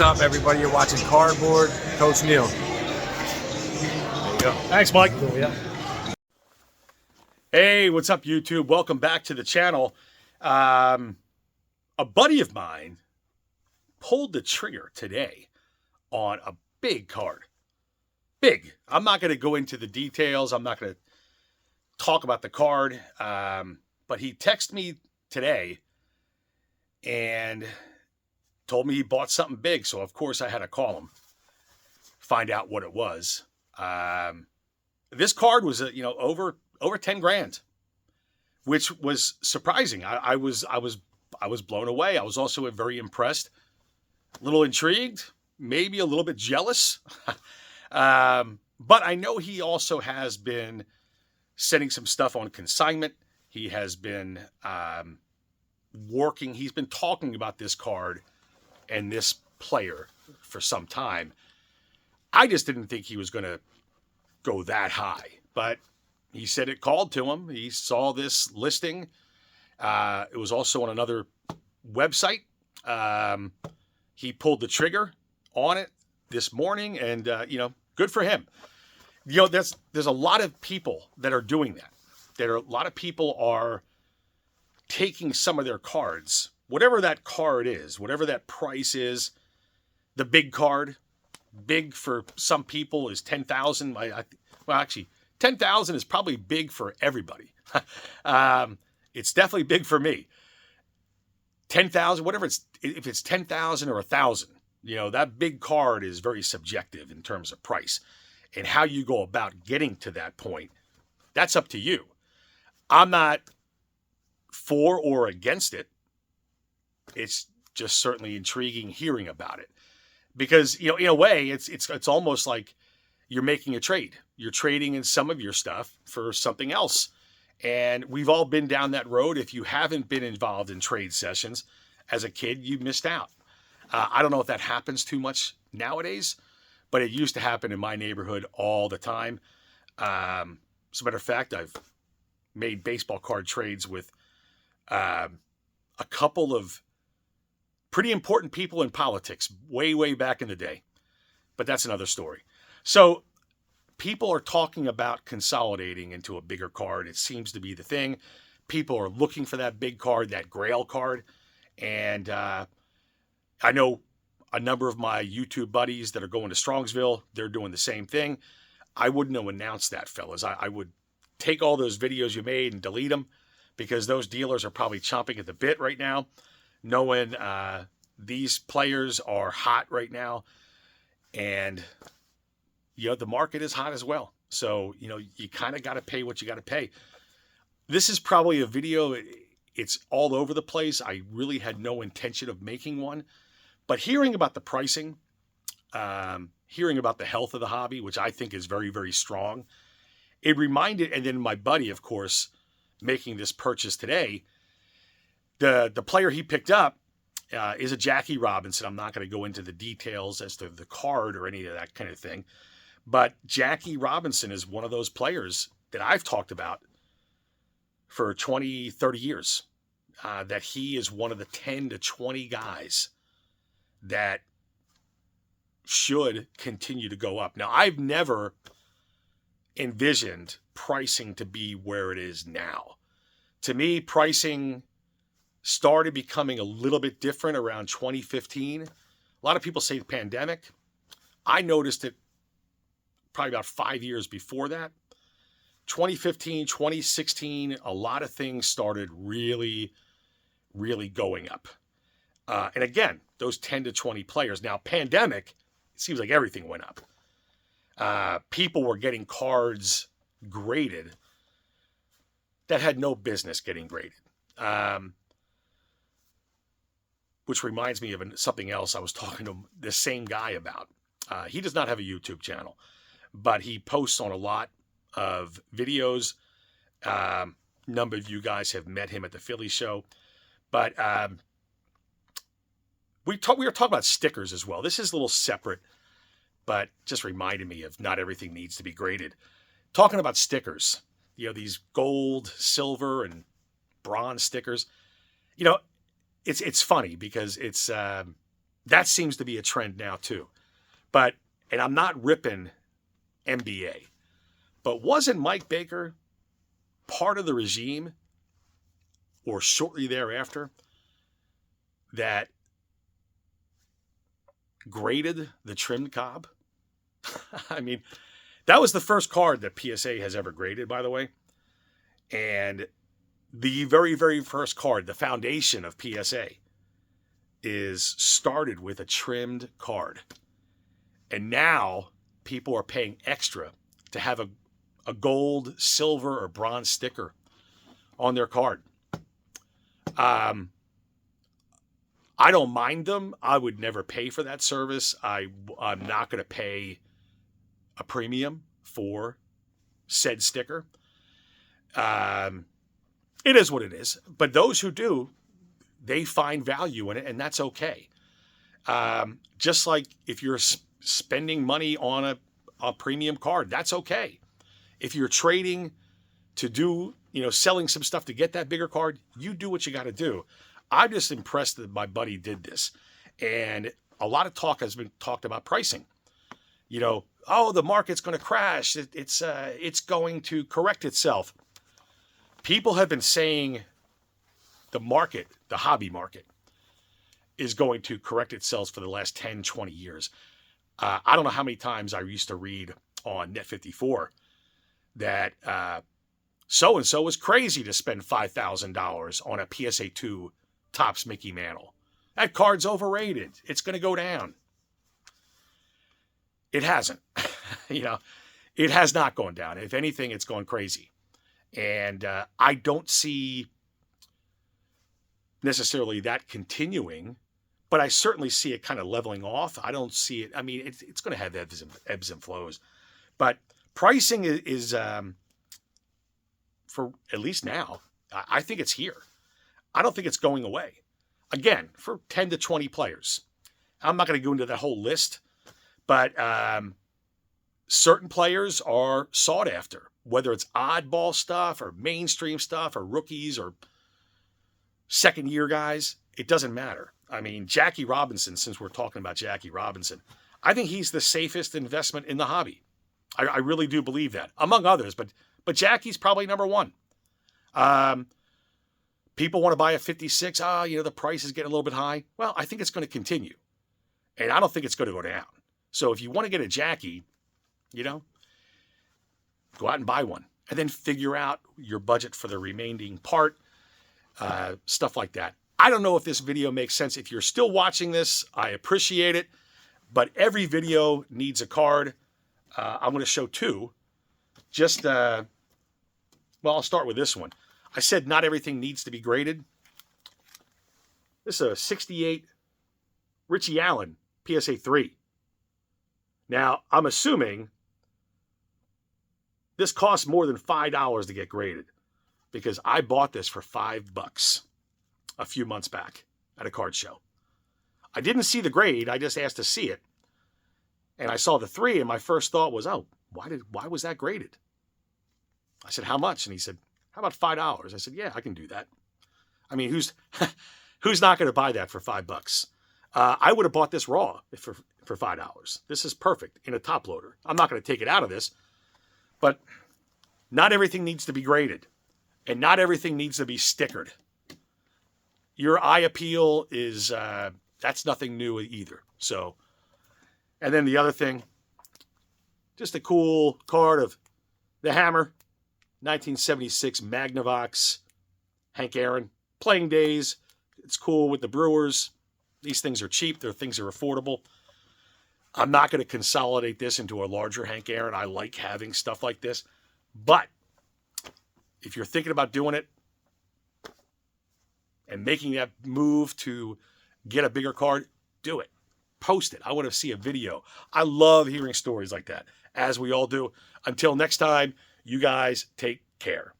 What's up, everybody? You're watching Cardboard. Coach Neil. There you go. Thanks, Mike. Hey, what's up, YouTube? Welcome back to the channel. A buddy of mine pulled the trigger today on a big card. Big. I'm not going to go into the details. I'm not going to talk about the card. But he texted me today and told me he bought something big. So, of course, I had to call him, find out what it was. This card was, over 10 grand, which was surprising. I was blown away. I was also very impressed, a little intrigued, maybe a little bit jealous. But I know he also has been sending some stuff on consignment. He has been working. He's been talking about this card and this player for some time. I just didn't think he was going to go that high, but he said it called to him. He saw this listing. It was also on another website. He pulled the trigger on it this morning, and good for him. There's a lot of people that are doing that. A lot of people are taking some of their cards, whatever that card is, whatever that price is. The big card, big for some people is 10,000. Well, actually, 10,000 is probably big for everybody. It's definitely big for me. 10,000, whatever if it's 10,000 or 1,000, that big card is very subjective in terms of price, and how you go about getting to that point. That's up to you. I'm not for or against it. It's just certainly intriguing hearing about it, because in a way it's almost like you're making a trade. You're trading in some of your stuff for something else. And we've all been down that road. If you haven't been involved in trade sessions as a kid, you missed out. I don't know if that happens too much nowadays, but it used to happen in my neighborhood all the time. As a matter of fact, I've made baseball card trades with a couple of pretty important people in politics way, way back in the day. But that's another story. So people are talking about consolidating into a bigger card. It seems to be the thing. People are looking for that big card, that GRAIL card. And I know a number of my YouTube buddies that are going to Strongsville. They're doing the same thing. I wouldn't have announced that, fellas. I would take all those videos you made and delete them, because those dealers are probably chomping at the bit right now, knowing these players are hot right now. And the market is hot as well. So, you kind of got to pay what you got to pay. This is probably a video. It's all over the place. I really had no intention of making one, but hearing about the pricing, hearing about the health of the hobby, which I think is very, very strong, it reminded, and then my buddy, of course, making this purchase today, the player he picked up is a Jackie Robinson. I'm not going to go into the details as to the card or any of that kind of thing. But Jackie Robinson is one of those players that I've talked about for 20, 30 years, that he is one of the 10 to 20 guys that should continue to go up. Now, I've never envisioned pricing to be where it is now. To me, pricing started becoming a little bit different around 2015. A lot of people say the pandemic. I noticed it probably about 5 years before that. 2015, 2016, a lot of things started really, really going up. And again, those 10 to 20 players. Now, pandemic, it seems like everything went up. People were getting cards graded that had no business getting graded. Which reminds me of something else I was talking to the same guy about. He does not have a YouTube channel, but he posts on a lot of videos. Number of you guys have met him at the Philly show. But we were talking about stickers as well. This is a little separate, but just reminded me of not everything needs to be graded. Talking about stickers, these gold, silver, and bronze stickers. It's funny because it's That seems to be a trend now too. But, and I'm not ripping NBA, but wasn't Mike Baker part of the regime, or shortly thereafter, that graded the trimmed cob? I mean, that was the first card that PSA has ever graded, by the way. And the very, very first card, the foundation of PSA, is started with a trimmed card. And now people are paying extra to have a gold, silver, or bronze sticker on their card. I don't mind them. I would never pay for that service. I'm not going to pay a premium for said sticker. It is what it is. But those who do, they find value in it, and that's okay. Just like if you're spending money on a premium card, that's okay. If you're trading to do, selling some stuff to get that bigger card, you do what you got to do. I'm just impressed that my buddy did this. And a lot of talk has been talked about pricing. The market's going to crash. It's going to correct itself. People have been saying the market, the hobby market, is going to correct itself for the last 10, 20 years. I don't know how many times I used to read on Net54 that so-and-so was crazy to spend $5,000 on a PSA 2 Topps Mickey Mantle. That card's overrated. It's going to go down. It hasn't. It has not gone down. If anything, it's gone crazy. And I don't see necessarily that continuing, but I certainly see it kind of leveling off. I don't see it. I mean, it's going to have ebbs and flows. But pricing is for at least now, I think it's here. I don't think it's going away. Again, for 10 to 20 players. I'm not going to go into that whole list, but certain players are sought after, whether it's oddball stuff or mainstream stuff or rookies or second-year guys. It doesn't matter. I mean, Jackie Robinson, since we're talking about Jackie Robinson, I think he's the safest investment in the hobby. I really do believe that, among others, but Jackie's probably number one. People want to buy a 56. The price is getting a little bit high. Well, I think it's going to continue. And I don't think it's going to go down. So if you want to get a Jackie, go out and buy one. And then figure out your budget for the remaining part. Stuff like that. I don't know if this video makes sense. If you're still watching this, I appreciate it. But every video needs a card. I'm going to show two. I'll start with this one. I said not everything needs to be graded. This is a 68 Richie Allen PSA 3. Now, I'm assuming this costs more than $5 to get graded because I bought this for $5 a few months back at a card show. I didn't see the grade. I just asked to see it. And I saw the 3, and my first thought was, why was that graded? I said, how much? And he said, how about $5? I said, yeah, I can do that. I mean, who's not going to buy that for $5? I would have bought this raw for $5. This is perfect in a top loader. I'm not going to take it out of this, but not everything needs to be graded, and not everything needs to be stickered. Your eye appeal is that's nothing new either. So, and then the other thing, just a cool card of the Hammer, 1976 Magnavox, Hank Aaron, playing days. It's cool with the Brewers. These things are cheap. Things are affordable. I'm not going to consolidate this into a larger Hank Aaron. I like having stuff like this. But if you're thinking about doing it and making that move to get a bigger card, do it. Post it. I want to see a video. I love hearing stories like that, as we all do. Until next time, you guys take care.